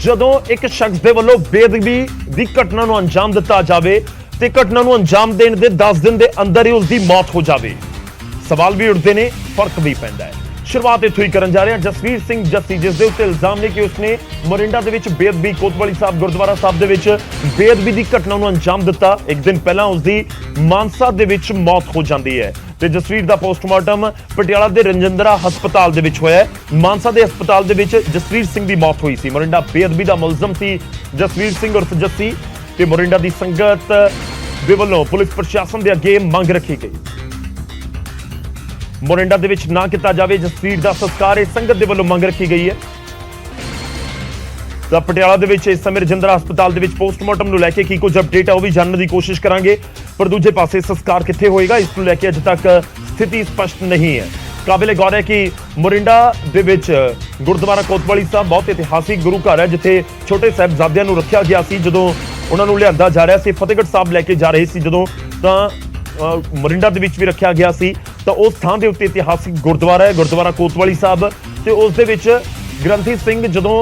ਜਦੋਂ ਇੱਕ ਸ਼ਖਸ ਦੇ ਵੱਲੋਂ ਬੇਅਦਬੀ ਦੀ ਘਟਨਾ ਨੂੰ ਅੰਜਾਮ ਦਿੱਤਾ ਜਾਵੇ ਤੇ ਘਟਨਾ ਨੂੰ ਅੰਜਾਮ ਦੇਣ ਦੇ 10 ਦਿਨ ਦੇ ਅੰਦਰ ਹੀ ਉਸ ਦੀ ਮੌਤ ਹੋ ਜਾਵੇ। ਸਵਾਲ ਵੀ ਉੱਠਦੇ ਨੇ, ਫਰਕ ਵੀ ਪੈਂਦਾ ਹੈ। शुरुआत इत्थों ही करन जा रहे हैं जसवीर सिंह जस्सी, जिस दे उत्ते इल्जाम ने कि उसने मोरिंडा दे विच बेअदबी कोतवाली साहब गुरुद्वारा साहब दे विच बेअदबी दी घटना नूं अंजाम दिता। एक दिन पहला उसदी मानसा दे विच मौत हो जाती है ते जसवीर दा पोस्टमार्टम पटियाला दे रंजिंदरा हस्पताल दे विच होया है। मानसा दे हस्पताल दे विच जसवीर सिंह दी मौत हुई सी। मोरिंडा बेअदबी दा मुलजम सी जसवीर सिंह उर्फ जस्सी ते मोरिंडा दी संगत दे वल्लों पुलिस प्रशासन दे अगे मंग रखी गई। मोरिंडा दे विच ना किया जाए जसवीर का संस्कार इस संगत दे वल्लों मंग रखी गई है। तो पटियाला दे विच इस समय रजिंद्रा हस्पताल दे विच पोस्टमार्टम नूं लैके की कुछ अपडेट है वह भी जानने की कोशिश करांगे, पर दूजे पासे संस्कार कित्थे होएगा इस नूं लैके अजे तक स्थिति स्पष्ट नहीं है। काबिले गौर है कि मोरिंडा दे विच गुरुद्वारा कोतवाली साहब बहुत इतिहासिक गुरु घर है जिथे छोटे साहिबजादियां नूं रखिया गया सी। जदों उन्हां नूं लिआंदा जा रहा सी फतेहगढ़ साहब लैके जा रहे सी, जदों तां मोरिंडा दे विच भी रखिया गया सी। तो उस थां दे उत्ते इतिहासिक गुरुद्वारा है गुरुद्वारा कोतवाली साहब ते उस दे विच ग्रंथी सिंह जदों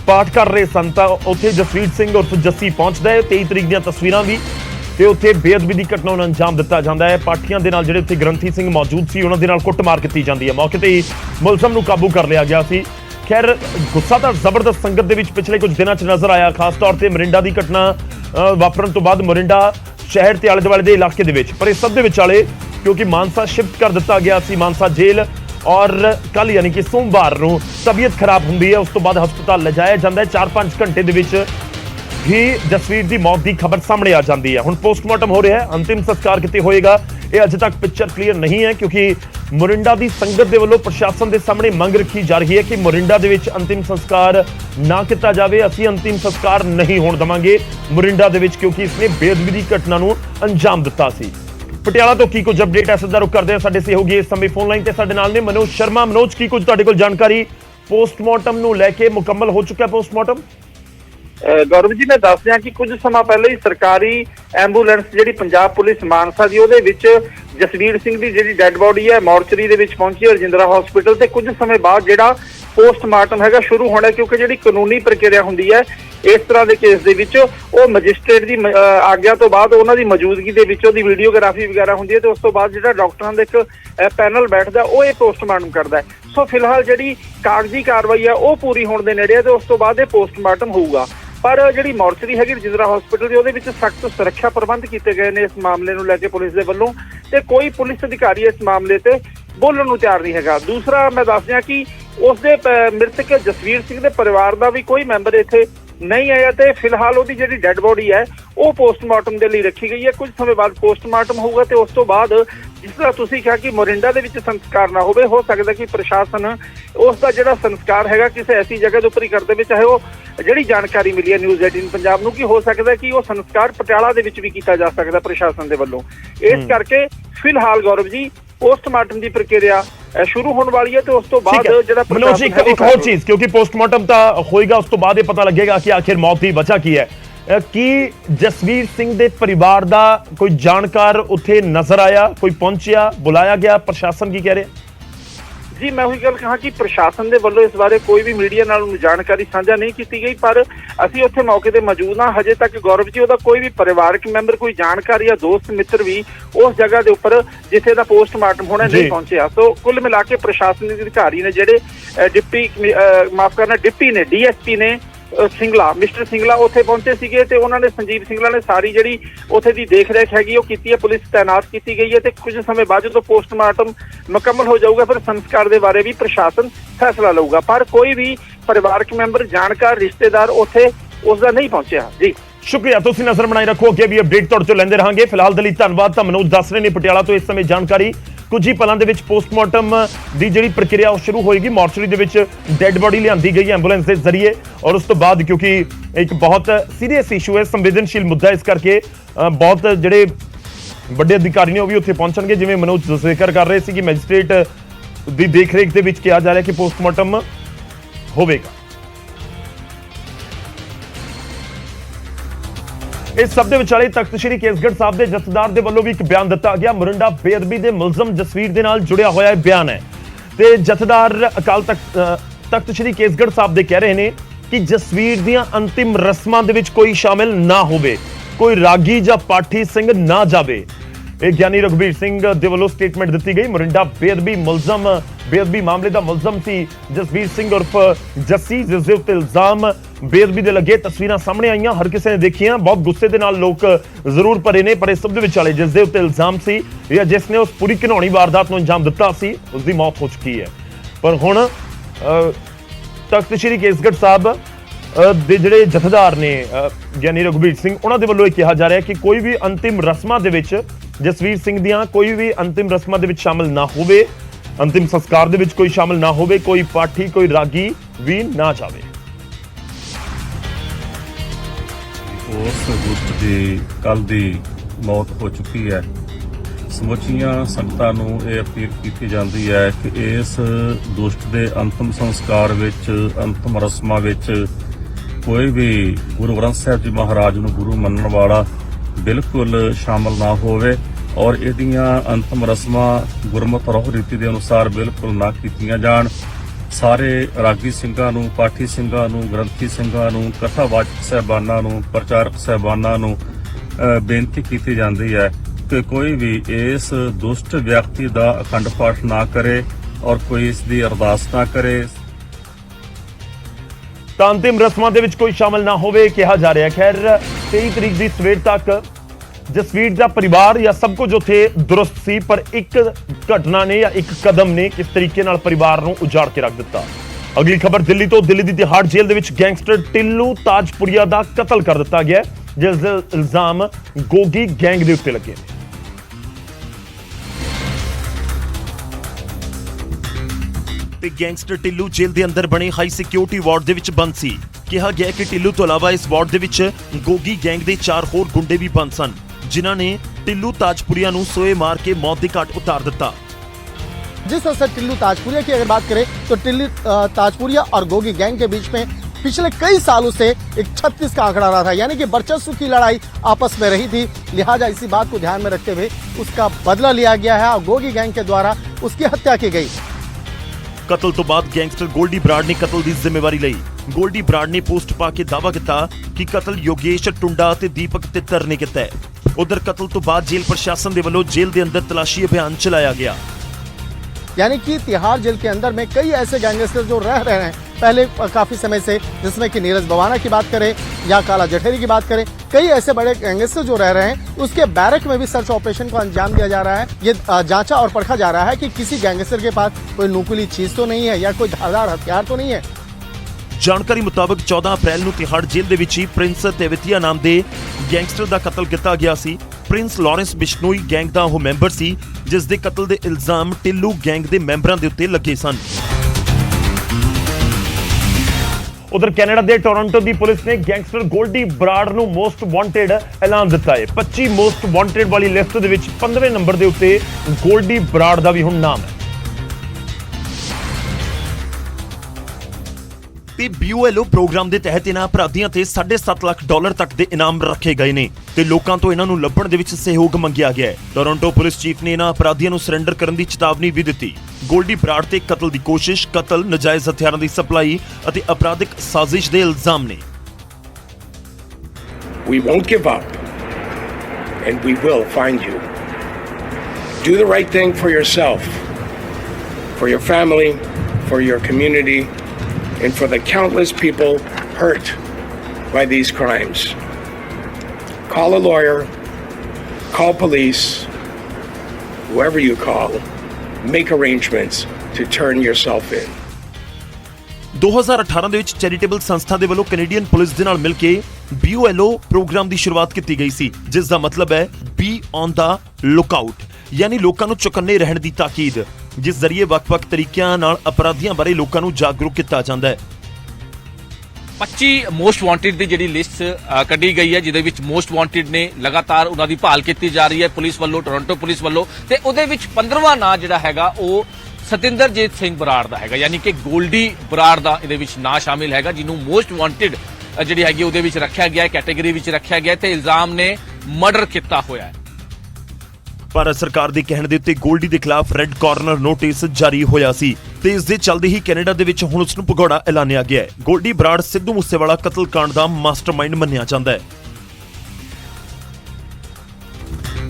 पाठ कर रहे सन तां उत्थे जसवीर सिंह उर्फ जस्सी पहुंचदा है। 23 तरीक दीआं तस्वीरां भी ते उत्थे बेअदबी दी घटना नूं अंजाम दिता जांदा है। पाठियां दे नाल जिहड़े उत्थे ग्रंथी सिंह मौजूद सी उन्हां दे नाल कुੱਟਮਾਰ कीती जांदी है। मौके ते ही मुलजम नूं काबू कर लिया गया सी। खैर गुस्सा तां जबरदस्त संगत दे विच पिछले कुछ दिनां च नज़र आया, खास तौर ते मोरिंडा दी घटना वापरन तो बाद मोरिंडा शहर ते आले दुआले दे इलाके दे विच, पर इस सब दे विचाले क्योंकि मानसा शिफ्ट कर दिता गया सी मानसा जेल और कल यानी कि सोमवार नूं तबीयत खराब हुंदी है, उस तो बाद हस्पताल ले जाया जाता है। 4-5 घंटे दे विच ही जसवीर की मौत की खबर सामने आ जाती है। हुण पोस्टमार्टम हो रहा है, अंतिम संस्कार किते होएगा ये अजे तक पिक्चर क्लीयर नहीं है, क्योंकि मोरिंडा की संगत के वलों प्रशासन के सामने मंग रखी जा रही है कि मोरिंडा दे विच अंतिम संस्कार ना किया जाए। असीं अंतिम संस्कार नहीं होण देवांगे मोरिंडा दे विच, क्योंकि इसने बेअदबी की घटना नूं अंजाम दिता सी। पटियाला तो की कुछ अपडेट है सिद्धा रुख करते हैं। साडे सहयोगी इस समय फोन लाइन ते साडे नाल ने मनोज शर्मा। मनोज, की कुछ तुहाडे कोल जानकारी पोस्टमार्टम नूं लैके मुकम्मल हो चुका है पोस्टमार्टम? गौरव जी मैं दस दियां कि कुछ समा पहले ही सरकारी एंबूलेंस जिहड़ी पंजाब पुलिस मानसा दी उहदे विच जसवीर सिंह दी जिहड़ी डेड बॉडी है मॉर्चरी दे विच पहुंची रजिंद्रा हॉस्पिटल ते कुछ समय बाद जिहड़ा पोस्टमार्टम हैगा शुरू होना, क्योंकि जिहड़ी कानूनी प्रक्रिया हुंदी है इस तरह के केस दे विच वो मजिस्ट्रेट की आग्ञा तो बाद उन्हां दी मौजूदगी दे विच ओहदी वीडियोग्राफी वगैरह हुंदी है ते उस तो बाद जिहड़ा डॉक्टरां दा एक पैनल बैठदा वो ये पोस्टमार्टम करदा है। सो फिलहाल जिहड़ी कागजी कार्रवाई है वो पूरी होण दे नेड़े है ते उस तो बाद ये पोस्टमार्टम होऊगा। पर जिहड़ी मॉर्चरी हैगी रजिंद्रा हॉस्पिटल दी उहदे विच सख्त सुरक्षा प्रबंध कीते गए ने इस मामले नूं लैके पुलिस दे वल्लों, ते कोई पुलिस अधिकारी इस मामले ते बोलण नूं तैयार नहीं हैगा। दूसरा मैं दस दियां कि उसदे मृतक जसवीर सिंह दे परिवार का भी कोई मैंबर इत्थे नहीं आया ते फिलहाल उसकी जिहड़ी डेड बॉडी है वो पोस्टमार्टम के लिए रखी गई है। कुछ समय बाद पोस्टमार्टम होगा तो उस तो बाद जिस तरह तुसीं कहा कि मोरिंडा दे विच संस्कार ना होवे, हो सकता कि प्रशासन उसका जिहड़ा संस्कार हैगा किसी ऐसी जगह के उपर ही कर देवे। चाहे वो जिहड़ी जानकारी मिली है न्यूज़ 18 पंजाब नूं कि हो सकता है कि वो संस्कार पटियाला दे विच भी कीता जा सकता प्रशासन दे वल्लों। इस करके फिलहाल गौरव जी पोस्टमार्टम की प्रक्रिया शुरू होने वाली है तो उस तो बाद मनोज जी एक और चीज, क्योंकि पोस्टमार्टम तो होएगा उस तो बाद ये पता लगेगा कि आखिर मौत की वजह की है। कि जसवीर सिंह दे परिवार दा कोई जानकार उत्थे नजर आया, कोई पहुंचिया, बुलाया गया, प्रशासन की कह रहे? जी मैं वही गल कहा कि प्रशासन दे वल्लों इस बारे कोई भी मीडिया नाल जानकारी साझा नहीं की गई, पर असीं उत्थे मौके ते मौजूद हाँ। हजे तक गौरव जी उहदा कोई भी परिवारक मैंबर, कोई जानकार या दोस्त मित्र भी उस जगह के उपर जिथे दा पोस्टमार्टम होना नहीं पहुंचया। तो कुल मिला के प्रशासनिक अधिकारी ने जिहड़े डिप्टी माफ करना डिप्टी ने DSP ने सिंगला मिस्टर सिंगला उत्थे पहुंचे सीगे ते उन्होंने संजीव सिंगला ने सारी जिहड़ी उत्थे दी देख रेख हैगी ओह कीती है, पुलिस तैनात की गई है। ते कुछ समय बाद जो पोस्टमार्टम मुकम्मल हो जाऊगा फिर संस्कार के बारे भी प्रशासन फैसला लऊगा, पर कोई भी परिवारक मैंबर, जानकार, रिश्तेदार उत्थे उसका नहीं पहुंचा। जी शुक्रिया, तुसीं नजर बनाई रखो, अगे भी अपडेट तुहाडे तों लैंदे रहांगे। फिलहाल दे लई धन्नवाद। तां मनोज दस रहे ने पटियाला तो इस समय जानकारी कुछ ही पलों के पोस्टमार्टम की जी प्रक्रिया शुरू होएगी। मॉर्चरी के डेड बॉडी लियांदी गई एंबूलेंस के जरिए और उस तो बाद क्योंकि एक बहुत सीरीयस इशू है, संवेदनशील मुद्दा, इस करके बहुत जोड़े बड़े अधिकारी ने भी उत्थे पहुंचणगे। जिवें मनोज जिक्र कर रहे थे कि मैजिस्ट्रेट की देख रेख के कहा जा रहा है कि पोस्टमार्टम होगा। इस सब के विचाले तख्त श्री केसगढ़ साहब के जथेदार के वलों भी एक बयान दिता गया। मोरिंडा बेअदबी के मुलजम जसवीर के नाल जुड़िया होया बयान है ते जथेदार अकाल तख्त श्री केसगढ़ साहब दे कह रहे हैं ਕਿ ਜਸਵੀਰ ਦੀਆਂ ਅੰਤਿਮ ਰਸਮਾਂ ਦੇ ਵਿੱਚ ਕੋਈ ਸ਼ਾਮਿਲ ਨਾ ਹੋਵੇ, ਕੋਈ ਰਾਗੀ ਜਾਂ ਪਾਠੀ ਸਿੰਘ ਨਾ ਜਾਵੇ। ਇਹ ਗਿਆਨੀ ਰਘਬੀਰ ਸਿੰਘ ਦੇ ਵੱਲੋਂ ਸਟੇਟਮੈਂਟ ਦਿੱਤੀ ਗਈ। ਮੋਰਿੰਡਾ ਬੇਅਦਬੀ ਮਾਮਲੇ ਦਾ ਮੁਲਜ਼ਮ ਸੀ ਜਸਵੀਰ ਸਿੰਘ ਉਰਫ ਜੱਸੀ, ਜਿਸ ਦੇ ਉੱਤੇ ਇਲਜ਼ਾਮ ਬੇਅਦਬੀ ਦੇ ਲੱਗੇ। ਤਸਵੀਰਾਂ ਸਾਹਮਣੇ ਆਈਆਂ, ਹਰ ਕਿਸੇ ਨੇ ਦੇਖੀਆਂ। ਬਹੁਤ ਗੁੱਸੇ ਦੇ ਨਾਲ ਲੋਕ ਜ਼ਰੂਰ ਭਰੇ ਨੇ, ਪਰ ਇਸ ਸਭ ਦੇ ਵਿਚਾਲੇ ਜਿਸ ਦੇ ਉੱਤੇ ਇਲਜ਼ਾਮ ਸੀ ਜਾਂ ਜਿਸ ਨੇ ਉਸ ਪੂਰੀ ਘਿਨੌਣੀ ਵਾਰਦਾਤ ਨੂੰ ਅੰਜਾਮ ਦਿੱਤਾ ਸੀ, ਉਸ ਦੀ ਮੌਤ ਹੋ ਚੁੱਕੀ ਹੈ। ਪਰ ਹੁਣ ਤਖਤ ਸ੍ਰੀ ਕੇਸਗੜ੍ਹ ਸਾਹਿਬ ਦੇ ਜਿਹੜੇ ਜਥੇਦਾਰ ਨੇ ਗਿਆਨੀ ਰਘਬੀਰ ਸਿੰਘ, ਉਹਨਾਂ ਦੇ ਵੱਲੋਂ ਇਹ ਕਿਹਾ ਜਾ ਰਿਹਾ ਕਿ ਕੋਈ ਵੀ ਅੰਤਿਮ ਰਸਮਾਂ ਦੇ ਵਿੱਚ ਜਸਵੀਰ ਸਿੰਘ ਦੀਆਂ ਕੋਈ ਵੀ ਅੰਤਿਮ ਰਸਮਾਂ ਦੇ ਵਿੱਚ ਸ਼ਾਮਿਲ ਨਾ ਹੋਵੇ, ਅੰਤਿਮ ਸੰਸਕਾਰ ਦੇ ਵਿੱਚ ਕੋਈ ਸ਼ਾਮਿਲ ਨਾ ਹੋਵੇ, ਕੋਈ ਪਾਠੀ ਕੋਈ ਰਾਗੀ ਵੀ ਨਾ ਜਾਵੇ। ਉਸ ਦੁਸ਼ਟ ਦੀ ਕੱਲ ਦੀ ਮੌਤ ਹੋ ਚੁੱਕੀ ਹੈ। ਸਮੁੱਚੀਆਂ ਸੰਗਤਾਂ ਨੂੰ ਇਹ ਅਪੀਲ ਕੀਤੀ ਜਾਂਦੀ ਹੈ ਕਿ ਇਸ ਦੁਸ਼ਟ ਦੇ ਅੰਤਿਮ ਸੰਸਕਾਰ ਵਿੱਚ, ਅੰਤਿਮ ਰਸਮਾਂ ਵਿੱਚ ਕੋਈ ਵੀ ਗੁਰੂ ਗ੍ਰੰਥ ਸਾਹਿਬ ਜੀ ਮਹਾਰਾਜ ਨੂੰ ਗੁਰੂ ਮੰਨਣ ਵਾਲਾ ਬਿਲਕੁਲ ਸ਼ਾਮਲ ਨਾ ਹੋਵੇ ਔਰ ਇਹਦੀਆਂ ਅੰਤਿਮ ਰਸਮਾਂ ਗੁਰਮਤਿ ਰਹੁ ਰੀਤੀ ਦੇ ਅਨੁਸਾਰ ਬਿਲਕੁਲ ਨਾ ਕੀਤੀਆਂ ਜਾਣ। ਸਾਰੇ ਰਾਗੀ ਸਿੰਘਾਂ ਨੂੰ, ਪਾਠੀ ਸਿੰਘਾਂ ਨੂੰ, ਗ੍ਰੰਥੀ ਸਿੰਘਾਂ ਨੂੰ, ਕਥਾਵਾਚਕ ਸਾਹਿਬਾਨਾਂ ਨੂੰ, ਪ੍ਰਚਾਰਕ ਸਾਹਿਬਾਨਾਂ ਨੂੰ ਬੇਨਤੀ ਕੀਤੀ ਜਾਂਦੀ ਹੈ ਕਿ ਕੋਈ ਵੀ ਇਸ ਦੁਸ਼ਟ ਵਿਅਕਤੀ ਦਾ ਅਖੰਡ ਪਾਠ ਨਾ ਕਰੇ ਔਰ ਕੋਈ ਇਸ ਦੀ ਅਰਦਾਸ ਨਾ ਕਰੇ। ਤਾਂ ਅੰਤਿਮ ਰਸਮਾਂ ਦੇ ਵਿੱਚ ਕੋਈ ਸ਼ਾਮਲ ਨਾ ਹੋਵੇ ਕਿਹਾ ਜਾ ਰਿਹਾ। ਖੈਰ 23 ਤਰੀਕ ਦੀ ਸਵੇਰ ਤੱਕ ਜਸਵੀਰ ਦਾ ਪਰਿਵਾਰ ਜਾਂ ਸਭ ਕੁਝ ਉੱਥੇ ਦੁਰਸਤ ਸੀ, ਪਰ ਇੱਕ ਘਟਨਾ ਨੇ ਜਾਂ ਇੱਕ ਕਦਮ ਨੇ ਕਿਸ ਤਰੀਕੇ ਨਾਲ ਪਰਿਵਾਰ ਨੂੰ ਉਜਾੜ ਕੇ ਰੱਖ ਦਿੱਤਾ। ਅਗਲੀ ਖਬਰ ਦਿੱਲੀ ਤੋਂ। ਦਿੱਲੀ ਦੀ ਤਿਹਾੜ ਜੇਲ੍ਹ ਦੇ ਵਿੱਚ ਗੈਂਗਸਟਰ ਟਿੱਲੂ ਤਾਜਪੁਰੀਆ ਦਾ ਕਤਲ ਕਰ ਦਿੱਤਾ ਗਿਆ, ਜਿਸ ਦੇ ਇਲਜ਼ਾਮ ਗੋਗੀ ਗੈਂਗ ਦੇ ਉੱਤੇ ਲੱਗੇ ਨੇ। ਤੇ ਗੈਂਗਸਟਰ ਟਿੱਲੂ ਜੇਲ੍ਹ ਦੇ ਅੰਦਰ ਬਣੇ ਹਾਈ ਸਿਕਿਉਰਿਟੀ ਵਾਰਡ ਦੇ ਵਿੱਚ ਬੰਦ ਸੀ। ਕਿਹਾ ਗਿਆ ਕਿ ਟਿੱਲੂ ਤੋਂ ਇਲਾਵਾ ਇਸ ਵਾਰਡ ਦੇ ਵਿੱਚ ਗੋਗੀ ਗੈਂਗ ਦੇ 4 ਹੋਰ ਗੁੰਡੇ ਵੀ ਬੰਦ ਸਨ, ਜਿਨ੍ਹਾਂ ਨੇ टिल्लू ताजपुरिया ਨੂੰ सोए मार के मौत की घाट उतार दिता। जिस तरह से टिल्लू ताजपुरिया की अगर बात करें तो टिल्लू ताजपुरिया और गोगी गैंग के बीच में पिछले कई सालों से एक 36 का आंकड़ा रहा था, यानी कि वर्चस्व की लड़ाई आपस में रही थी। लिहाजा इसी बात को ध्यान में रखते हुए उसका बदला लिया गया है और गोगी गैंग के द्वारा उसकी हत्या की गई। कतल तो बाद गैंगस्टर गोल्डी बराड़ ने कतल की जिम्मेवारी ली। गोल्डी बराड़ ने पोस्ट पा के दावा किया कि कतल योगेश टुंडा ते दीपक तित्तर ने किया है। उधर कतल तो बाद जेल प्रशासन दे वल्लों जेल के अंदर तलाशी अभियान चलाया गया। यानी कि तिहाड़ जेल के अंदर में कई ऐसे गैंगस्टर जो रह रहे हैं पहले काफी समय से, जिसमें कि नीरज बवाना की बात करें या काला जठेरी की बात करें, कई ऐसे बड़े गैंगस्टर जो रह रहे हैं, उसके बैरक में भी सर्च ऑपरेशन को अंजाम दिया जा रहा है। ये जांचा और परखा जा रहा है कि किसी गैंगस्टर के पास कोई नुकीली चीज तो नहीं है या कोई धारदार हथियार तो नहीं है। जानकारी मुताबिक 14 अप्रैल ਨੂੰ ਤਿਹਾੜ ਜੇਲ੍ਹ ਦੇ ਵਿੱਚ ਹੀ ਪ੍ਰਿੰਸ ਤੇਵਤੀਆ ਨਾਮ ਦੇ ਗੈਂਗਸਟਰ ਦਾ ਕਤਲ ਕੀਤਾ ਗਿਆ ਸੀ। ਪ੍ਰਿੰਸ ਲਾਰੈਂਸ ਬਿਸ਼ਨੋਈ ਗੈਂਗ ਦਾ ਉਹ ਮੈਂਬਰ ਸੀ, ਜਿਸ ਦੇ ਕਤਲ ਦੇ ਇਲਜ਼ਾਮ ਟਿੱਲੂ ਗੈਂਗ ਦੇ ਮੈਂਬਰਾਂ ਦੇ ਉੱਤੇ ਲੱਗੇ ਸਨ। ਉਧਰ ਕੈਨੇਡਾ ਦੇ ਟੋਰਾਂਟੋ ਦੀ ਪੁਲਿਸ ਨੇ ਗੈਂਗਸਟਰ ਗੋਲਡੀ ਬਰਾੜ ਨੂੰ ਮੋਸਟ ਵਾਂਟਡ ਐਲਾਨ ਦਿੱਤਾ ਹੈ। 25 ਮੋਸਟ ਵਾਂਟਡ ਵਾਲੀ ਲਿਸਟ ਦੇ ਵਿੱਚ 15ਵੇਂ ਨੰਬਰ ਦੇ ਉੱਤੇ ਗੋਲਡੀ ਬਰਾੜ ਦਾ ਵੀ ਹੁਣ ਨਾਮ ਹੈ। ਤੇ BOLO ਪ੍ਰੋਗਰਾਮ ਦੇ ਤਹਿਤ ਇਹਨਾਂ ਅਪਰਾਧੀਆਂ ਤੇ $7.5 ਲੱਖ ਤੱਕ ਦੇ ਇਨਾਮ ਰੱਖੇ ਗਏ ਨੇ ਤੇ ਲੋਕਾਂ ਤੋਂ ਇਹਨਾਂ ਨੂੰ ਲੱਭਣ ਦੇ ਵਿੱਚ ਸਹਿਯੋਗ ਮੰਗਿਆ ਗਿਆ ਹੈ। ਟੋਰਾਂਟੋ ਪੁਲਿਸ ਚੀਫ ਨੇ ਇਹਨਾਂ ਅਪਰਾਧੀਆਂ ਨੂੰ ਸਰੈਂਡਰ ਕਰਨ ਦੀ ਚੇਤਾਵਨੀ ਵੀ ਦਿੱਤੀ। ਗੋਲਡੀ ਬਰਾੜ ਤੇ ਕਤਲ ਦੀ ਕੋਸ਼ਿਸ਼, ਕਤਲ, ਨਜਾਇਜ਼ ਹਥਿਆਰਾਂ ਦੀ ਸਪਲਾਈ ਅਤੇ ਅਪਰਾਧਿਕ ਸਾਜ਼ਿਸ਼ ਦੇ ਇਲਜ਼ਾਮ ਨੇ। We won't give up and we will find you. Do the right thing for yourself, for your family, for your community, and for the countless people hurt by these crimes. Call a lawyer, call police, whoever you call, make arrangements to turn yourself in. 2018 ਦੇ ਵਿੱਚ charitable ਸੰਸਥਾ ਦੇ ਵੱਲੋਂ Canadian police ਦੇ ਨਾਲ ਮਿਲ ਕੇ BOLO programme ਦੀ ਸ਼ੁਰੂਆਤ ਕੀਤੀ ਗਈ ਸੀ, ਜਿਸ ਦਾ ਮਤਲਬ ਹੈ ਬੀ ਔਨ ਦਾ ਲੁੱਕਆਊਟ, ਯਾਨੀ ਲੋਕਾਂ ਨੂੰ ਚੁਕੰਨੇ ਰਹਿਣ ਦੀ ਤਾਕੀਦ, ਜਿਸ ਜ਼ਰੀਏ ਵੱਖ-ਵੱਖ ਤਰੀਕਿਆਂ ਨਾਲ ਅਪਰਾਧੀਆਂ ਬਾਰੇ ਲੋਕਾਂ ਨੂੰ ਜਾਗਰੂਕ ਕੀਤਾ ਜਾਂਦਾ ਹੈ। 25 ਮੋਸਟ ਵਾਂਟਡ ਦੀ ਜਿਹੜੀ ਲਿਸਟ ਕੱਢੀ ਗਈ ਹੈ, ਜਿਹਦੇ ਵਿੱਚ ਮੋਸਟ ਵਾਂਟਡ ਨੇ ਲਗਾਤਾਰ ਉਹਨਾਂ ਦੀ ਭਾਲ ਕੀਤੀ ਜਾ ਰਹੀ ਹੈ ਪੁਲਿਸ ਵੱਲੋਂ, ਟੋਰਾਂਟੋ ਪੁਲਿਸ ਵੱਲੋਂ, ਤੇ ਉਹਦੇ ਵਿੱਚ 15ਵਾਂ ਨਾਂ ਜਿਹੜਾ ਹੈਗਾ ਉਹ ਸਤਿੰਦਰਜੀਤ ਸਿੰਘ ਬਰਾੜ ਦਾ ਹੈਗਾ, ਯਾਨੀ ਕਿ ਗੋਲਡੀ ਬਰਾੜ ਦਾ ਇਹਦੇ ਵਿੱਚ ਨਾਂ ਸ਼ਾਮਿਲ ਹੈਗਾ, ਜਿਹਨੂੰ ਮੋਸਟ ਵਾਂਟਡ ਜਿਹੜੀ ਹੈਗੀ ਉਹਦੇ ਵਿੱਚ ਰੱਖਿਆ ਗਿਆ, ਕੈਟਾਗਰੀ ਵਿੱਚ ਰੱਖਿਆ ਗਿਆ ਤੇ ਇਲਜ਼ਾਮ ਨੇ ਮਰਡਰ ਕੀਤਾ ਹੋਇਆ ਹੈ। ਭਾਰਤ ਸਰਕਾਰ ਦੇ ਕਹਿਣ ਦੇ ਉੱਤੇ ਗੋਲਡੀ ਦੇ ਖਿਲਾਫ ਰੈੱਡ ਕਾਰਨਰ ਨੋਟਿਸ ਜਾਰੀ ਹੋਇਆ ਸੀ ਤੇ ਇਸ ਦੇ ਚੱਲਦੇ ਹੀ ਕੈਨੇਡਾ ਦੇ ਵਿੱਚ ਹੁਣ ਉਸ ਨੂੰ ਭਗੌੜਾ ਐਲਾਨਿਆ ਗਿਆ ਹੈ। ਗੋਲਡੀ ਬਰਾੜ ਸਿੱਧੂ ਮੂਸੇਵਾਲਾ ਕਤਲकांड ਦਾ ਮਾਸਟਰਮਾਈਂਡ ਮੰਨਿਆ ਜਾਂਦਾ ਹੈ।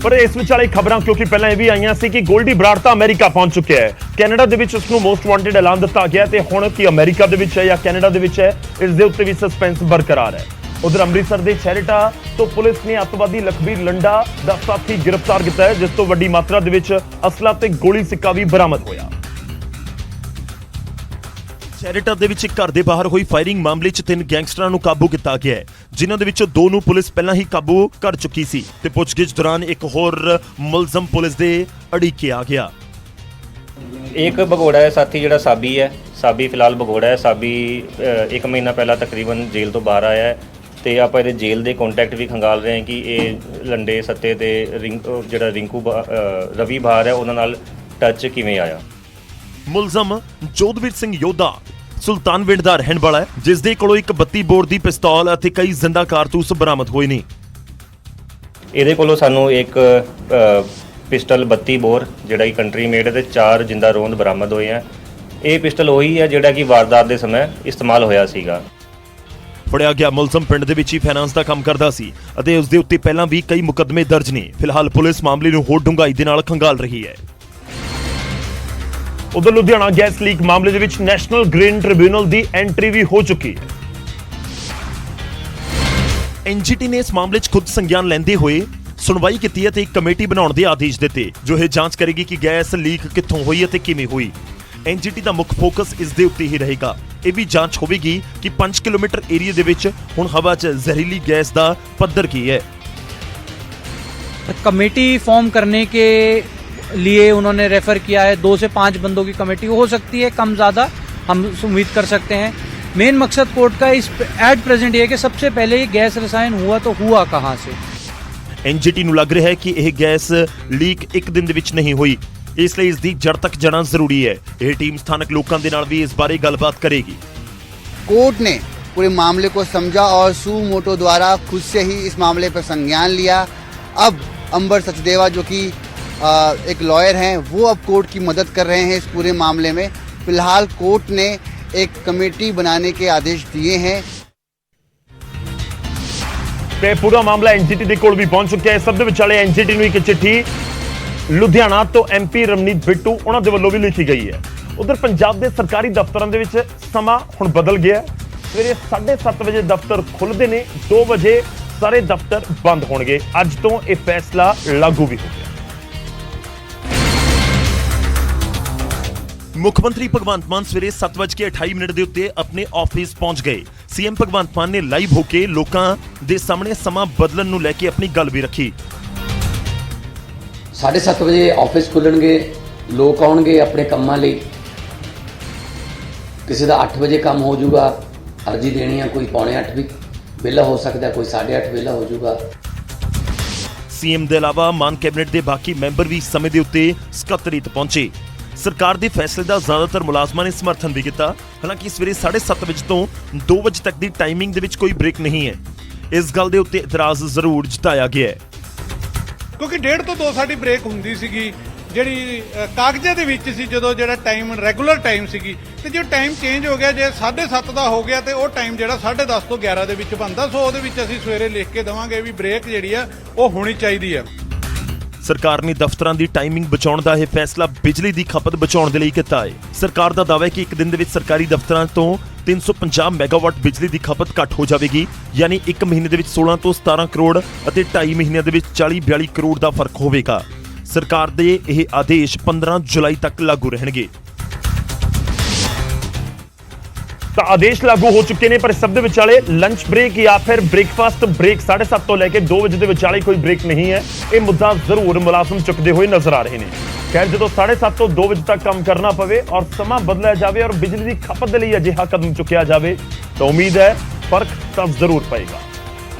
ਪਰ ਇਸ ਵਿਚਾਲੇ ਖਬਰਾਂ ਕਿਉਂਕਿ ਪਹਿਲਾਂ ਇਹ ਵੀ ਆਈਆਂ ਸੀ ਕਿ ਗੋਲਡੀ ਬਰਾੜ ਤਾਂ ਅਮਰੀਕਾ ਪਹੁੰਚ ਚੁੱਕਿਆ ਹੈ, ਕੈਨੇਡਾ ਦੇ ਵਿੱਚ ਉਸ ਨੂੰ ਮੋਸਟ ਵਾਂਟਡ ਐਲਾਨ ਦਿੱਤਾ ਗਿਆ ਤੇ ਹੁਣ ਕੀ ਅਮਰੀਕਾ ਦੇ ਵਿੱਚ ਹੈ ਜਾਂ ਕੈਨੇਡਾ ਦੇ ਵਿੱਚ ਹੈ, ਇਸ ਦੇ ਉੱਤੇ ਵੀ ਸਸਪੈਂਸ ਬਰਕਰਾਰ ਹੈ। ਉਧਰ ਅੰਮ੍ਰਿਤਸਰ ਦੇ ਛੈਰੇਟਾ ਤੋਂ ਪੁਲਿਸ ਨੇ ਅੱਤਵਾਦੀ ਲਖਬੀਰ ਲੰਡਾ ਦਾ ਸਾਥੀ ਗ੍ਰਿਫਤਾਰ ਕੀਤਾ ਹੈ, ਜਿਸ ਤੋਂ ਵੱਡੀ ਮਾਤਰਾ ਦੇ ਵਿੱਚ ਅਸਲਾ ਤੇ ਗੋਲੀ ਸਿੱਕਾ ਵੀ ਬਰਾਮਦ ਹੋਇਆ। ਛੈਰੇਟਾ ਦੇ ਵਿੱਚ ਇੱਕ ਘਰ ਦੇ ਬਾਹਰ ਹੋਈ ਫਾਇਰਿੰਗ ਮਾਮਲੇ 'ਚ 3 ਗੈਂਗਸਟਰਾਂ ਨੂੰ ਕਾਬੂ ਕੀਤਾ ਗਿਆ ਹੈ, ਜਿਨ੍ਹਾਂ ਦੇ ਵਿੱਚੋਂ 2 ਨੂੰ ਪੁਲਿਸ ਪਹਿਲਾਂ ਹੀ ਕਾਬੂ ਕਰ ਚੁੱਕੀ ਸੀ ਤੇ ਪੁੱਛਗਿੱਛ ਦੌਰਾਨ ਇੱਕ ਹੋਰ ਮੁਲਜ਼ਮ ਪੁਲਿਸ ਦੇ ਅੜਿੱਕੇ ਆ ਗਿਆ। एक भगोड़ा है साथी ਜਿਹੜਾ ਸਾਬੀ ਹੈ, ਸਾਬੀ ਫਿਲਹਾਲ ਭਗੋੜਾ ਹੈ। ਸਾਬੀ 1 ਮਹੀਨਾ ਪਹਿਲਾਂ ਤਕਰੀਬਨ ਜੇਲ੍ਹ ਤੋਂ ਬਾਹਰ ਆਇਆ ਹੈ ਤੇ ਆਪਾਂ ਇਹਦੇ ਜੇਲ੍ਹ ਦੇ ਕੰਟੈਕਟ ਵੀ ਖੰਗਾਲ ਰਹੇ ਹਾਂ ਕਿ ਇਹ ਲੰਡੇ ਸੱਤੇ ਤੇ ਜਿਹੜਾ ਰਿੰਕੂ ਰਵੀ ਬਾਹਰ ਹੈ ਉਹਨਾਂ ਨਾਲ ਟੱਚ ਕਿਵੇਂ ਆਇਆ। ਮੁਲਜ਼ਮ ਜੋਧਵੀਰ ਸਿੰਘ ਯੋਧਾ ਸੁਲਤਾਨਵਿੰਡ ਦਾ ਰਹਿਣ ਵਾਲਾ ਹੈ, ਜਿਸ ਦੇ ਕੋਲੋਂ ਇੱਕ 32 ਬੋਰ ਦੀ ਪਿਸਤੌਲ ਅਤੇ ਕਈ ਜ਼ਿੰਦਾ ਕਾਰਤੂਸ ਬਰਾਮਦ ਹੋਏ ਨੇ। ਇਹਦੇ ਕੋਲੋਂ ਸਾਨੂੰ ਇੱਕ ਪਿਸਟਲ 32 ਬੋਰ ਜਿਹੜਾ ਕਿ ਕੰਟਰੀ ਮੇਡ ਹੈ ਤੇ 4 ਜਿੰਦਾ ਰੋਂਦ ਬਰਾਮਦ ਹੋਏ ਆ। ਇਹ ਪਿਸਟਲ ਉਹੀ ਹੈ ਜਿਹੜਾ ਕਿ ਵਾਰਦਾਤ ਦੇ ਸਮੇਂ ਇਸਤੇਮਾਲ ਹੋਇਆ ਸੀਗਾ। ਫੜਿਆ ਗਿਆ ਮੁਲਜ਼ਮ ਪਿੰਡ ਦੇ ਵਿੱਚ ਹੀ ਫਾਈਨਾਂਸ ਦਾ ਕੰਮ ਕਰਦਾ ਸੀ ਅਤੇ ਉਸ ਦੇ ਉੱਤੇ ਪਹਿਲਾਂ ਵੀ ਕਈ ਮੁਕੱਦਮੇ ਦਰਜ ਨੇ। ਫਿਲਹਾਲ ਪੁਲਿਸ ਮਾਮਲੇ ਨੂੰ ਹੋਰ ਡੂੰਘਾਈ ਦੇ ਨਾਲ ਖੰਗਾਲ ਰਹੀ ਹੈ। ਉਧਰ ਲੁਧਿਆਣਾ ਗੈਸ ਲੀਕ ਮਾਮਲੇ ਦੇ ਵਿੱਚ ਨੈਸ਼ਨਲ ਗ੍ਰੀਨ ਟ੍ਰਿਬਿਊਨਲ ਦੀ ਐਂਟਰੀ ਵੀ ਹੋ ਚੁੱਕੀ ਹੈ। ਐਨਜੀਟੀ ਨੇ ਇਸ ਮਾਮਲੇ 'ਚ ਖੁਦ ਸੰਗਿਆਨ ਲੈਂਦੇ ਹੋਏ ਸੁਣਵਾਈ ਕੀਤੀ ਹੈ ਤੇ ਇੱਕ ਕਮੇਟੀ ਬਣਾਉਣ ਦੇ ਆਦੇਸ਼ ਦਿੱਤੇ, ਜੋ ਇਹ ਜਾਂਚ ਕਰੇਗੀ ਕਿ ਗੈਸ ਲੀਕ ਕਿੱਥੋਂ ਹੋਈ ਅਤੇ ਕਿਵੇਂ ਹੋਈ। ਐਨਜੀਟੀ ਦਾ ਮੁੱਖ ਫੋਕਸ ਇਸ ਦੇ ਉੱਤੇ ਹੀ ਰਹੇਗਾ। ਇਹ ਵੀ ਜਾਂਚ ਹੋਵੇਗੀ ਕਿ 5 ਕਿਲੋਮੀਟਰ ਏਰੀਆ ਦੇ ਵਿੱਚ ਹੁਣ ਹਵਾ 'ਚ ਜ਼ਹਿਰੀਲੀ ਗੈਸ ਦਾ ਪੱਧਰ ਕੀ ਹੈ। कमेटी फॉर्म करने के लिए उन्होंने रेफर किया है। 2 से 5 बंदों की कमेटी हो सकती है, कम ज़्यादा हम उम्मीद कर सकते हैं। मेन मकसद कोर्ट का इस एट प्रेजेंट ये कि सबसे पहले ये गैस रसायन हुआ तो हुआ कहाँ से। ਐਨਜੀਟੀ ਨੂੰ ਲੱਗ ਰਿਹਾ ਹੈ ਕਿ ਇਹ ਗੈਸ ਲੀਕ ਇੱਕ ਦਿਨ ਦੇ ਵਿੱਚ ਨਹੀਂ ਹੋਈ, ਇਸ ਲਈ ਇਸ ਦੀ ਜੜ ਤੱਕ ਜਾਣਾ ਜ਼ਰੂਰੀ ਹੈ। ਇਹ ਟੀਮ ਸਥਾਨਕ ਲੋਕਾਂ ਦੇ ਨਾਲ ਵੀ ਇਸ ਬਾਰੇ ਗੱਲਬਾਤ ਕਰੇਗੀ। कोर्ट ने पूरे मामले को समझा और सू मोटो द्वारा खुद से ही इस मामले पर संज्ञान लिया। अब अंबर सचदेवा जो कि एक लॉयर हैं, वो अब कोर्ट की मदद कर रहे हैं इस पूरे मामले में। फिलहाल कोर्ट ने एक कमेटी बनाने के आदेश दिए हैं। ਤੇ ਪੂਰਾ ਮਾਮਲਾ ਐਨਜੀਟੀ ਦੇ ਕੋਲ ਵੀ ਪਹੁੰਚ ਚੁੱਕਿਆ ਹੈ। ਸਭ ਦੇ ਵਿਚਾਲੇ ਐਨਜੀਟੀ ਨੂੰ ਇੱਕ ਚਿੱਠੀ ਲੁਧਿਆਣਾ ਤੋਂ ਐਮਪੀ ਰਮਨੀਤ ਬਿੱਟੂ ਉਹਨਾਂ ਦੇ ਵੱਲੋਂ ਵੀ ਲਿਖੀ ਗਈ ਹੈ। ਉਧਰ ਪੰਜਾਬ ਦੇ ਸਰਕਾਰੀ ਦਫ਼ਤਰਾਂ ਦੇ ਵਿੱਚ ਸਮਾਂ ਹੁਣ ਬਦਲ ਗਿਆ ਹੈ। ਸਵੇਰੇ 7:30 ਵਜੇ ਦਫ਼ਤਰ ਖੁੱਲ੍ਹਦੇ ਨੇ, 2 ਵਜੇ ਸਾਰੇ ਦਫ਼ਤਰ ਬੰਦ ਹੋਣਗੇ। ਅੱਜ ਤੋਂ ਇਹ ਫੈਸਲਾ ਲਾਗੂ ਵੀ ਹੋ ਗਿਆ। ਮੁੱਖ ਮੰਤਰੀ ਭਗਵੰਤ ਮਾਨ ਸਵੇਰੇ 7:28 ਦੇ ਉੱਤੇ ਆਪਣੇ ਆਫਿਸ ਪਹੁੰਚ ਗਏ। ਸੀਐਮ ਭਗਵੰਤ ਮਾਨ ਨੇ ਲਾਈਵ ਹੋ ਕੇ ਲੋਕਾਂ ਦੇ ਸਾਹਮਣੇ ਸਮਾਂ ਬਦਲਣ ਨੂੰ ਲੈ ਕੇ ਆਪਣੀ ਗੱਲ ਵੀ ਰੱਖੀ। 7:30 ਵਜੇ ਆਫਿਸ ਖੁੱਲਣਗੇ, ਲੋਕ ਆਉਣਗੇ ਆਪਣੇ ਕੰਮਾਂ ਲਈ। ਕਿਸੇ ਦਾ 8 ਵਜੇ ਕੰਮ ਹੋ ਜਾਊਗਾ, ਅਰਜੀ ਦੇਣੀ ਆ, ਕੋਈ 7:45 ਵੀ ਵਿਹਲਾ ਹੋ ਸਕਦਾ, ਕੋਈ 8:30 ਵਿਹਲਾ ਹੋ ਜਾਊਗਾ। ਸੀਐਮ ਦੇ ਇਲਾਵਾ ਮਾਨ ਕੈਬਨਿਟ ਦੇ ਬਾਕੀ ਮੈਂਬਰ ਵੀ ਸਮੇਂ ਦੇ ਉੱਤੇ ਸਕੱਤਰੇਤ ਪਹੁੰਚੇ। ਸਰਕਾਰ ਦੇ ਫੈਸਲੇ ਦਾ ਜ਼ਿਆਦਾਤਰ ਮੁਲਾਜ਼ਮਾਂ ਨੇ ਸਮਰਥਨ ਵੀ ਕੀਤਾ। ਹਾਲਾਂਕਿ ਸਵੇਰੇ 7:30 ਵਜੇ ਤੋਂ 2 ਵਜੇ ਤੱਕ ਦੀ ਟਾਈਮਿੰਗ ਦੇ ਵਿੱਚ ਕੋਈ ਬ੍ਰੇਕ ਨਹੀਂ ਹੈ। ਇਸ ਗੱਲ ਦੇ ਉੱਤੇ ਇਤਰਾਜ਼ ਜ਼ਰੂਰ ਜਤਾਇਆ ਗਿਆ ਹੈ, ਕਿਉਂਕਿ 1:30 ਤੋਂ 2 ਸਾਡੀ ਬ੍ਰੇਕ ਹੁੰਦੀ ਸੀਗੀ, ਜਿਹੜੀ ਕਾਗਜ਼ਾਂ ਦੇ ਵਿੱਚ ਸੀ ਜਦੋਂ ਜਿਹੜਾ ਟਾਈਮ ਰੈਗੂਲਰ ਟਾਈਮ ਸੀਗੀ, ਤੇ ਜੇ ਟਾਈਮ ਚੇਂਜ ਹੋ ਗਿਆ, ਜੇ 7:30 ਦਾ ਹੋ ਗਿਆ ਤੇ ਉਹ ਟਾਈਮ ਜਿਹੜਾ 10:30 ਤੋਂ 11 ਦੇ ਵਿੱਚ ਬਣਦਾ। ਸੋ ਉਹਦੇ ਵਿੱਚ ਅਸੀਂ ਸਵੇਰੇ ਲਿਖ ਕੇ ਦੇਵਾਂਗੇ ਵੀ ਬ੍ਰੇਕ ਜਿਹੜੀ ਆ ਉਹ ਹੋਣੀ ਚਾਹੀਦੀ ਆ। ਸਰਕਾਰ ਨੇ ਦਫ਼ਤਰਾਂ ਦੀ ਟਾਈਮਿੰਗ ਬਚਾਉਣ ਦਾ ਇਹ ਫੈਸਲਾ ਬਿਜਲੀ ਦੀ ਖਪਤ ਬਚਾਉਣ ਦੇ ਲਈ ਕੀਤਾ ਹੈ। ਸਰਕਾਰ ਦਾ ਦਾਅਵਾ ਹੈ ਕਿ ਇੱਕ ਦਿਨ ਦੇ ਵਿੱਚ ਸਰਕਾਰੀ ਦਫ਼ਤਰਾਂ ਤੋਂ 350 ਮੈਗਾਵਾਟ ਬਿਜਲੀ ਦੀ ਖਪਤ ਘੱਟ ਹੋ ਜਾਵੇਗੀ, ਯਾਨੀ ਇੱਕ ਮਹੀਨੇ ਦੇ ਵਿੱਚ 16 ਤੋਂ 17 ਕਰੋੜ ਅਤੇ 2.5 ਮਹੀਨਿਆਂ ਦੇ ਵਿੱਚ 40-42 ਕਰੋੜ ਦਾ ਫਰਕ ਹੋਵੇਗਾ। ਸਰਕਾਰ ਦੇ ਇਹ ਆਦੇਸ਼ 15 ਜੁਲਾਈ ਤੱਕ ਲਾਗੂ ਰਹਿਣਗੇ। ਤਾਂ ਆਦੇਸ਼ ਲਾਗੂ ਹੋ ਚੁੱਕੇ ਨੇ, ਪਰ ਸਭ ਦੇ ਵਿਚਾਲੇ ਲੰਚ ਬ੍ਰੇਕ ਜਾਂ ਫਿਰ ਬ੍ਰੇਕਫਾਸਟ ਬ੍ਰੇਕ 7:30 ਤੋਂ ਲੈ ਕੇ 2 ਵਜੇ ਦੇ ਵਿਚਾਲੇ ਕੋਈ ਬ੍ਰੇਕ ਨਹੀਂ ਹੈ। ਇਹ ਮੁੱਦਾ ਜ਼ਰੂਰ ਮੁਲਾਜ਼ਮ ਚੁੱਕਦੇ ਹੋਏ ਨਜ਼ਰ ਆ ਰਹੇ ਨੇ। ਖੈਰ, ਜਦੋਂ 7:30 ਤੋਂ 2 ਵਜੇ ਤੱਕ ਕੰਮ ਕਰਨਾ ਪਵੇ ਔਰ ਸਮਾਂ ਬਦਲਿਆ ਜਾਵੇ ਔਰ ਬਿਜਲੀ ਦੀ ਖਪਤ ਦੇ ਲਈ ਅਜਿਹਾ ਕਦਮ ਚੁੱਕਿਆ ਜਾਵੇ ਤਾਂ ਉਮੀਦ ਹੈ ਫਰਕ ਤਾਂ ਜ਼ਰੂਰ ਪਏਗਾ।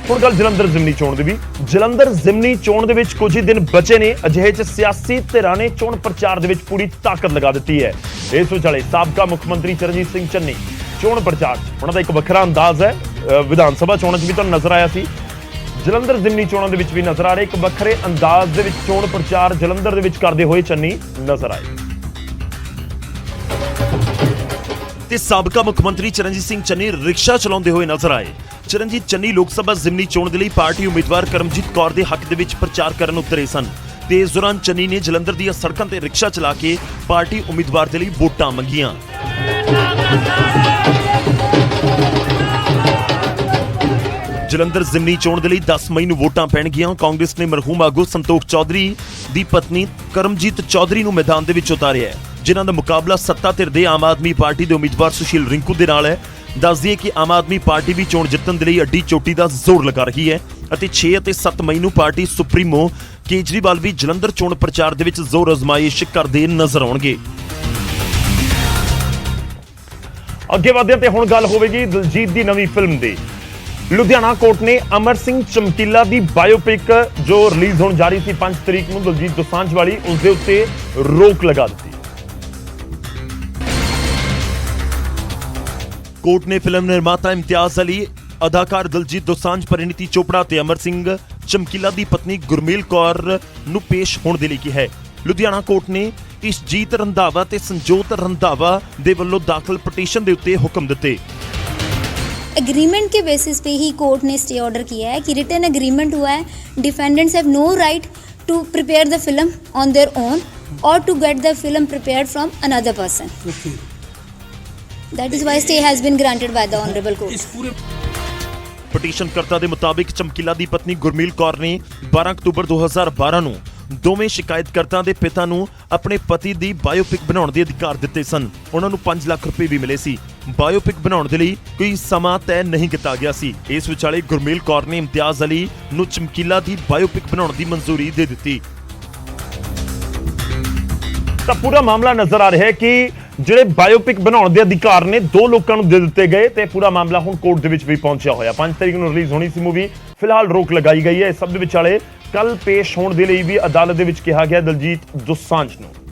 ਹੁਣ ਗੱਲ ਜਲੰਧਰ ਜ਼ਿਮਨੀ ਚੋਣ ਦੀ ਵੀ। ਜਲੰਧਰ ਜ਼ਿਮਨੀ ਚੋਣ ਦੇ ਵਿੱਚ ਕੁਝ ਹੀ ਦਿਨ ਬਚੇ ਨੇ। ਅਜਿਹੇ 'ਚ ਸਿਆਸੀ ਧਿਰਾਂ ਨੇ ਚੋਣ ਪ੍ਰਚਾਰ ਦੇ ਵਿੱਚ ਪੂਰੀ ਤਾਕਤ ਲਗਾ ਦਿੱਤੀ ਹੈ। ਇਸ ਵਿਚਾਲੇ ਸਾਬਕਾ ਮੁੱਖ ਮੰਤਰੀ ਚਰਨਜੀਤ ਸਿੰਘ ਚੰਨੀ ਚੋਣ ਪ੍ਰਚਾਰ ਉਹਨਾਂ ਦਾ ਇੱਕ ਵੱਖਰਾ ਅੰਦਾਜ਼ ਹੈ। ਵਿਧਾਨ ਸਭਾ ਚੋਣਾਂ 'ਚ ਵੀ ਤੁਹਾਨੂੰ ਨਜ਼ਰ ਆਇਆ ਸੀ। ਜਲੰਧਰ ਜ਼ਿਮਨੀ ਚੋਣਾਂ ਦੇ ਵਿੱਚ ਵੀ ਨਜ਼ਰ ਆ ਰਹੇ। ਇੱਕ ਵੱਖਰੇ ਅੰਦਾਜ਼ ਦੇ ਵਿੱਚ ਚੋਣ ਪ੍ਰਚਾਰ ਜਲੰਧਰ ਦੇ ਵਿੱਚ ਕਰਦੇ ਹੋਏ ਚੰਨੀ ਨਜ਼ਰ ਆਏ। ਤੇ ਸਾਬਕਾ ਮੁੱਖ ਮੰਤਰੀ ਚਰਨਜੀਤ ਸਿੰਘ ਚੰਨੀ ਰਿਕਸ਼ਾ ਚਲਾਉਂਦੇ ਹੋਏ ਨਜ਼ਰ ਆਏ। ਚਰਨਜੀਤ ਚੰਨੀ ਲੋਕ ਸਭਾ ਜ਼ਿਮਨੀ ਚੋਣ ਦੇ ਲਈ ਪਾਰਟੀ ਉਮੀਦਵਾਰ ਕਰਮਜੀਤ ਕੌਰ ਦੇ ਹੱਕ ਦੇ ਵਿੱਚ ਪ੍ਰਚਾਰ ਕਰਨ ਉਤਰੇ ਸਨ ਤੇ ਇਸ ਦੌਰਾਨ ਚੰਨੀ ਨੇ ਜਲੰਧਰ ਦੀਆਂ ਸੜਕਾਂ ਤੇ ਰਿਕਸ਼ਾ ਚਲਾ ਕੇ ਪਾਰਟੀ ਉਮੀਦਵਾਰ ਦੇ ਲਈ ਵੋਟਾਂ ਮੰਗੀਆਂ। ਜਲੰਧਰ ਜ਼ਿਮਨੀ ਚੋਣ ਦੇ ਲਈ 10 ਮਈ ਨੂੰ ਵੋਟਾਂ ਪੈਣਗੀਆਂ। ਕਾਂਗਰਸ ਨੇ ਮਰਹੂਮ ਆਗੂ ਸੰਤੋਖ ਚੌਧਰੀ ਦੀ ਪਤਨੀ ਕਰਮਜੀਤ ਚੌਧਰੀ ਨੂੰ ਮੈਦਾਨ ਦੇ ਵਿੱਚ ਉਤਾਰਿਆ ਹੈ, ਜਿਨ੍ਹਾਂ ਦਾ ਮੁਕਾਬਲਾ ਸੱਤਾ ਧਿਰ ਦੇ ਆਮ ਆਦਮੀ ਪਾਰਟੀ ਦੇ ਉਮੀਦਵਾਰ ਸੁਸ਼ੀਲ ਰਿੰਕੂ ਦੇ ਨਾਲ ਹੈ। ਦੱਸ ਦਈਏ ਕਿ ਆਮ ਆਦਮੀ ਪਾਰਟੀ ਵੀ ਚੋਣ ਜਿੱਤਣ ਦੇ ਲਈ ਅੱਡੀ ਚੋਟੀ ਦਾ ਜ਼ੋਰ ਲਗਾ ਰਹੀ ਹੈ ਅਤੇ 6 ਅਤੇ 7 ਮਈ ਨੂੰ ਪਾਰਟੀ ਸੁਪਰੀਮੋ ਕੇਜਰੀਵਾਲ ਵੀ ਜਲੰਧਰ ਚੋਣ ਪ੍ਰਚਾਰ ਦੇ ਵਿੱਚ ਜ਼ੋਰ ਅਜ਼ਮਾਇਸ਼ ਕਰਦੇ ਨਜ਼ਰ ਆਉਣਗੇ। ਅੱਗੇ ਵਧਦੇ ਤੇ ਹੁਣ ਗੱਲ ਹੋਵੇਗੀ ਦਿਲਜੀਤ ਦੀ ਨਵੀਂ ਫਿਲਮ ਦੀ। ਲੁਧਿਆਣਾ ਕੋਰਟ ਨੇ ਅਮਰ ਸਿੰਘ ਚਮਕੀਲਾ ਦੀ ਬਾਇਓਪਿਕ ਜੋ ਰਿਲੀਜ਼ ਹੋਣ ਜਾ ਰਹੀ ਸੀ 5 ਤਰੀਕ ਨੂੰ ਦਿਲਜੀਤ ਦੋਸਾਂਝ ਵਾਲੀ, ਉਸ ਦੇ ਉੱਤੇ ਰੋਕ ਲਗਾ ਦਿੱਤੀ। ਕੋਰਟ ਨੇ ਫਿਲਮ ਨਿਰਮਾਤਾ ਇਮਤਿਆਜ਼ ਅਲੀ, ਅਦਾਕਾਰ ਦਿਲਜੀਤ ਦੋਸਾਂਝ, ਪਰਿਣੀਤੀ ਚੋਪੜਾ ਤੇ ਅਮਰ ਸਿੰਘ ਚਮਕੀਲਾ ਦੀ ਪਤਨੀ ਗੁਰਮੇਲ ਕੌਰ ਨੂੰ ਪੇਸ਼ ਹੋਣ ਦੇ ਲਈ ਕਿਹਾ ਹੈ। ਲੁਧਿਆਣਾ ਕੋਰਟ ਨੇ ਇਸ਼ਜੀਤ ਰੰਧਾਵਾ ਤੇ ਸੰਜੋਤ ਰੰਧਾਵਾ ਦੇ ਵੱਲੋਂ ਦਾਖਲ ਪਟੀਸ਼ਨ ਦੇ ਉੱਤੇ ਹੁਕਮ ਦਿੱਤੇ। एग्रीमेंट के बेसिस पे ही कोर्ट ने स्टे ऑर्डर किया है कि रिटन एग्रीमेंट हुआ है, defendants have no right to prepare the film on their own or to get the film prepared from another person. That is why stay has been granted by the honorable court. ਪਟੀਸ਼ਨਕਰਤਾ ਦੇ ਮੁਤਾਬਿਕ ਚਮਕੀਲਾ ਦੀ ਪਤਨੀ ਗੁਰਮੇਲ ਕੌਰ ਨੇ 12 October 2012 ਨੂੰ ਦੋਵੇਂ ਸ਼ਿਕਾਇਤਕਰਤਾ ਦੇ ਪਿਤਾ ਨੂੰ ਆਪਣੇ ਪਤੀ ਦੀ ਬਾਇਓਪਿਕ ਬਣਾਉਣ ਦੇ ਅਧਿਕਾਰ ਦਿੱਤੇ ਸਨ। ਉਹਨਾਂ ਨੂੰ 5 ਲੱਖ ਰੁਪਏ ਵੀ ਮਿਲੇ ਸੀ। ਬਾਇਓਪਿਕ ਬਣਾਉਣ ਦੇ ਲਈ ਕੋਈ ਸਮਾਂ ਤੈਅ ਨਹੀਂ ਕੀਤਾ ਗਿਆ ਸੀ। ਇਸ ਵਿਚਾਲੇ ਗੁਰਮੇਲ ਕੌਰ ਨੇ ਇਮਤਿਆਜ਼ ਅਲੀ ਨੂੰ ਚਮਕੀਲਾ ਦੀ ਬਾਇਓਪਿਕ ਬਣਾਉਣ ਦੀ ਮਨਜ਼ੂਰੀ ਦੇ ਦਿੱਤੀ। ਤਾਂ ਪੂਰਾ ਮਾਮਲਾ ਨਜ਼ਰ ਆ ਰਿਹਾ ਹੈ ਕਿ ਜਿਹੜੇ ਬਾਇਓਪਿਕ ਬਣਾਉਣ ਦੇ ਅਧਿਕਾਰ ਨੇ 2 ਲੋਕਾਂ ਨੂੰ ਦੇ ਦਿੱਤੇ ਗਏ ਤੇ ਪੂਰਾ ਮਾਮਲਾ ਹੁਣ ਕੋਰਟ ਦੇ ਵਿੱਚ ਵੀ ਪਹੁੰਚਿਆ ਹੋਇਆ। 5 ਤਰੀਕ ਨੂੰ ਰਿਲੀਜ਼ ਹੋਣੀ ਸੀ ਮੂਵੀ, ਫਿਲਹਾਲ ਰੋਕ ਲਗਾਈ ਗਈ ਹੈ। ਇਸ ਸਭ ਦੇ ਵਿਚਾਲੇ ਕੱਲ ਪੇਸ਼ ਹੋਣ ਦੇ ਲਈ ਵੀ ਅਦਾਲਤ ਦੇ ਵਿੱਚ ਕਿਹਾ ਗਿਆ ਦਿਲਜੀਤ ਦੋਸਾਂਝ ਨੂੰ।